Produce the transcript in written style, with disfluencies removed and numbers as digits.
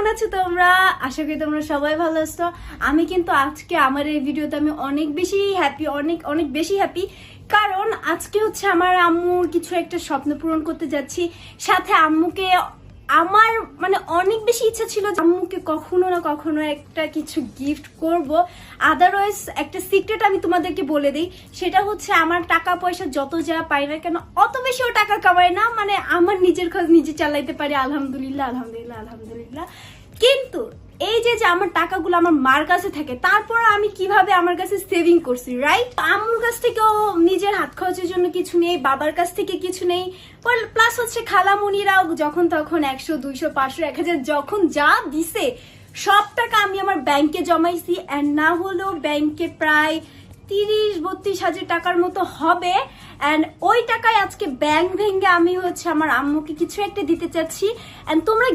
কেমন আছো তোমরা? আশা করি তোমরা সবাই ভালো আছো। আমি কিন্তু আজকে আমার এই ভিডিওতে আমি অনেক বেশি হ্যাপি, অনেক বেশি হ্যাপি, কারণ আজকে হচ্ছে আমার আম্মুর কিছু একটা স্বপ্ন পূরণ করতে যাচ্ছি। সাথে আম্মুকে আমার মানে অনেক বেশি ইচ্ছা ছিল আম্মুকে কখনো না কখনো একটা কিছু গিফট করব। আদারওয়াইজ একটা সিক্রেট আমি তোমাদেরকে বলে দিই, সেটা হচ্ছে আমার টাকা পয়সা যত যা পাই না কেন অত বেশিও টাকা কামাই না, মানে আমার নিজের খরচ নিজে চালাইতে পারি, আলহামদুলিল্লাহ আলহামদুলিল্লাহ আলহামদুলিল্লাহ। কিন্তু এই যে আমার টাকাগুলো আমার মার কাছে থাকে, তারপর আমি কিভাবে আমার কাছে সেভিং করছি, রাইট? আম্মুর কাছ থেকেও নিজের হাত খরচের জন্য কিছু নেই, বাবার কাছ থেকে কিছু নেই, প্লাস হচ্ছে খালামুনিরাও যখন তখন 100, 200, 500, 1000 যখন যা দিছে সব টাকা আমি আমার ব্যাংকে জমাইছি। এন্ড না হলেও ব্যাংকে প্রায় 30-32 হাজার টাকার মতো হবে। এন্ড ওই টাকায় আজকে ব্যাংক ভেঙে আমি হচ্ছে আমার আম্মুকে কিছু একটা দিতে চাচ্ছি। এন্ড তোমরা